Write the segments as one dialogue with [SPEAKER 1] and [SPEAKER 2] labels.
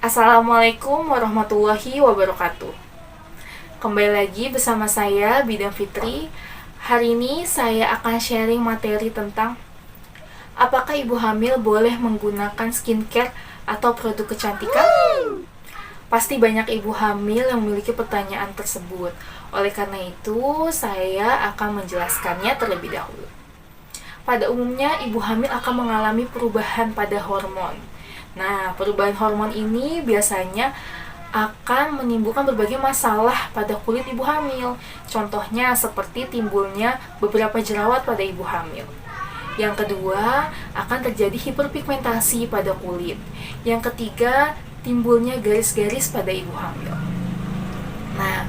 [SPEAKER 1] Assalamualaikum warahmatullahi wabarakatuh. Kembali lagi bersama saya Bidang Fitri. Hari ini saya akan sharing materi tentang apakah ibu hamil boleh menggunakan skincare atau produk kecantikan? Pasti banyak ibu hamil yang memiliki pertanyaan tersebut. Oleh karena itu, saya akan menjelaskannya terlebih dahulu. Pada umumnya, ibu hamil akan mengalami perubahan pada hormon. Nah, perubahan hormon ini biasanya akan menimbulkan berbagai masalah pada kulit ibu hamil. Contohnya seperti timbulnya beberapa jerawat pada ibu hamil. Yang kedua, akan terjadi hiperpigmentasi pada kulit. Yang ketiga, timbulnya garis-garis pada ibu hamil. Nah,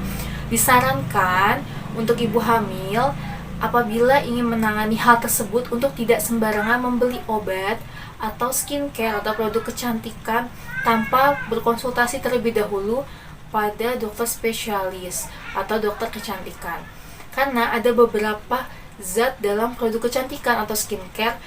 [SPEAKER 1] disarankan untuk ibu hamil apabila ingin menangani hal tersebut untuk tidak sembarangan membeli obat atau skincare atau produk kecantikan tanpa berkonsultasi terlebih dahulu pada dokter spesialis atau dokter kecantikan. Karena ada beberapa zat dalam produk kecantikan atau skincare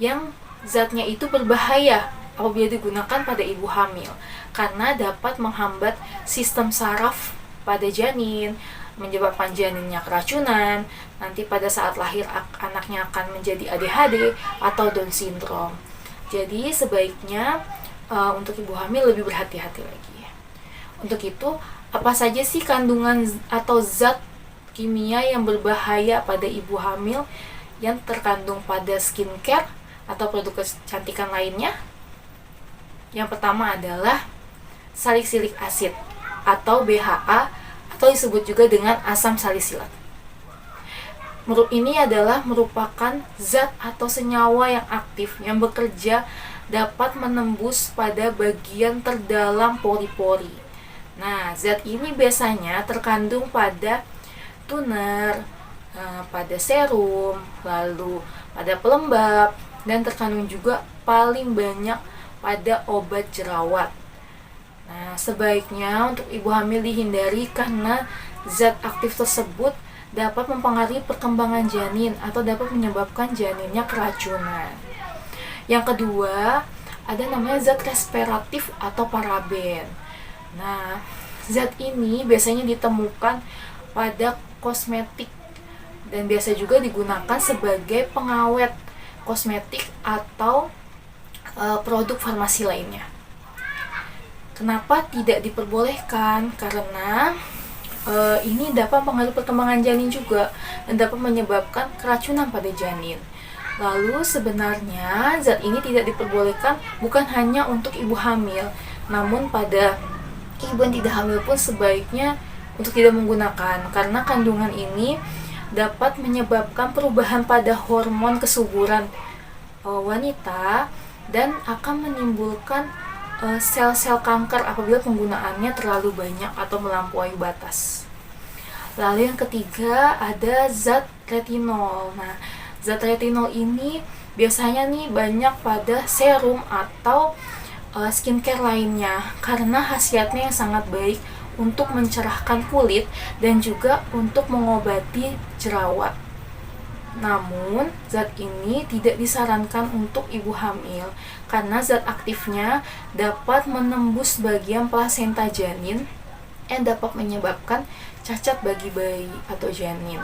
[SPEAKER 1] yang zatnya itu berbahaya apabila digunakan pada ibu hamil, karena dapat menghambat sistem saraf pada janin, menyebabkan janinnya keracunan, nanti pada saat lahir anaknya akan menjadi ADHD atau Down syndrome. Jadi sebaiknya untuk ibu hamil lebih berhati-hati lagi. Untuk itu, apa saja sih kandungan atau zat kimia yang berbahaya pada ibu hamil yang terkandung pada skincare atau produk kecantikan lainnya? Yang pertama adalah salisilik acid atau BHA atau disebut juga dengan asam salisilat. Ini adalah merupakan zat atau senyawa yang aktif yang bekerja dapat menembus pada bagian terdalam pori-pori. Nah, zat ini biasanya terkandung pada toner, pada serum, lalu pada pelembab, dan terkandung juga paling banyak pada obat jerawat. Nah, sebaiknya untuk ibu hamil dihindari karena zat aktif tersebut dapat mempengaruhi perkembangan janin atau dapat menyebabkan janinnya keracunan. Yang kedua, ada namanya zat respiratif atau paraben. Nah, zat ini biasanya ditemukan pada kosmetik dan biasa juga digunakan sebagai pengawet kosmetik atau produk farmasi lainnya. Kenapa tidak diperbolehkan? Karena ini dapat mempengaruhi perkembangan janin juga dan dapat menyebabkan keracunan pada janin. Lalu sebenarnya zat ini tidak diperbolehkan bukan hanya untuk ibu hamil, namun pada ibu yang tidak hamil pun sebaiknya untuk tidak menggunakan, karena kandungan ini dapat menyebabkan perubahan pada hormon kesuburan wanita dan akan menimbulkan sel-sel kanker apabila penggunaannya terlalu banyak atau melampaui batas. Lalu yang ketiga ada zat retinol. Nah, zat retinol ini biasanya nih banyak pada serum atau skincare lainnya karena khasiatnya yang sangat baik untuk mencerahkan kulit dan juga untuk mengobati jerawat. Namun, zat ini tidak disarankan untuk ibu hamil karena zat aktifnya dapat menembus bagian plasenta janin yang dapat menyebabkan cacat bagi bayi atau janin.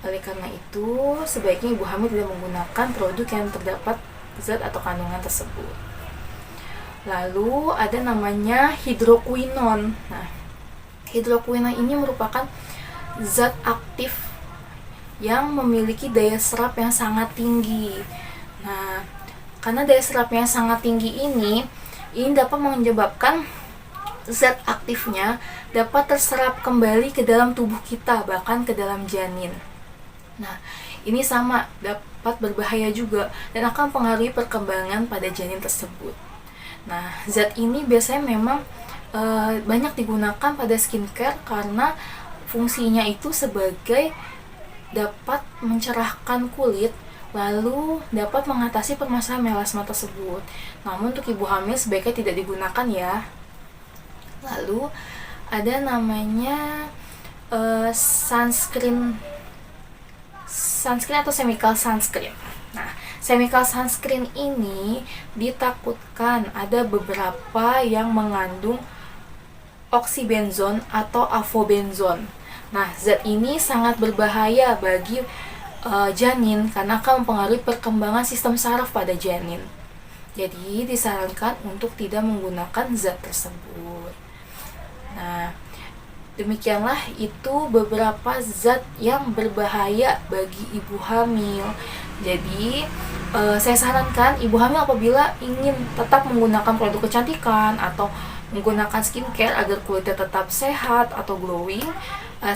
[SPEAKER 1] Oleh karena itu, sebaiknya ibu hamil tidak menggunakan produk yang terdapat zat atau kandungan tersebut. Lalu ada namanya hidroquinon. Nah, hidroquinon ini merupakan zat aktif yang memiliki daya serap yang sangat tinggi. Nah, karena daya serapnya sangat tinggi ini dapat menyebabkan zat aktifnya dapat terserap kembali ke dalam tubuh kita, bahkan ke dalam janin. Nah, ini sama dapat berbahaya juga dan akan mempengaruhi perkembangan pada janin tersebut. Nah, zat ini biasanya memang banyak digunakan pada skincare karena fungsinya itu sebagai dapat mencerahkan kulit, lalu dapat mengatasi permasalahan melasma tersebut. Namun untuk ibu hamil sebaiknya tidak digunakan ya. Lalu ada namanya sunscreen sunscreen atau chemical sunscreen. Nah, chemical sunscreen ini ditakutkan ada beberapa yang mengandung oksibenzon atau avobenzon. Nah, zat ini sangat berbahaya bagi janin karena akan mempengaruhi perkembangan sistem saraf pada janin. Jadi, disarankan untuk tidak menggunakan zat tersebut. Nah, demikianlah itu beberapa zat yang berbahaya bagi ibu hamil. Jadi, saya sarankan ibu hamil apabila ingin tetap menggunakan produk kecantikan atau menggunakan skincare agar kulitnya tetap sehat atau glowing,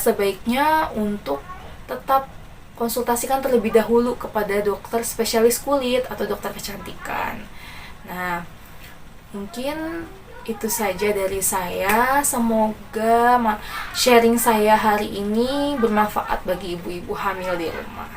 [SPEAKER 1] sebaiknya untuk tetap konsultasikan terlebih dahulu kepada dokter spesialis kulit atau dokter kecantikan. Nah, mungkin itu saja dari saya. Semoga sharing saya hari ini bermanfaat bagi ibu-ibu hamil di rumah.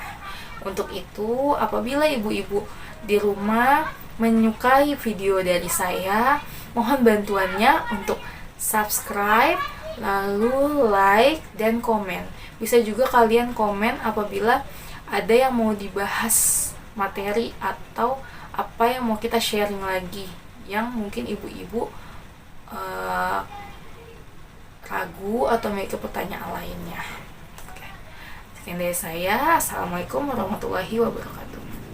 [SPEAKER 1] Untuk itu, apabila ibu-ibu di rumah menyukai video dari saya, mohon bantuannya untuk subscribe, lalu like, dan komen. Bisa juga kalian komen apabila ada yang mau dibahas materi atau apa yang mau kita sharing lagi yang mungkin ibu-ibu ragu atau memiliki pertanyaan lainnya. Sekian dari saya. Assalamualaikum warahmatullahi wabarakatuh.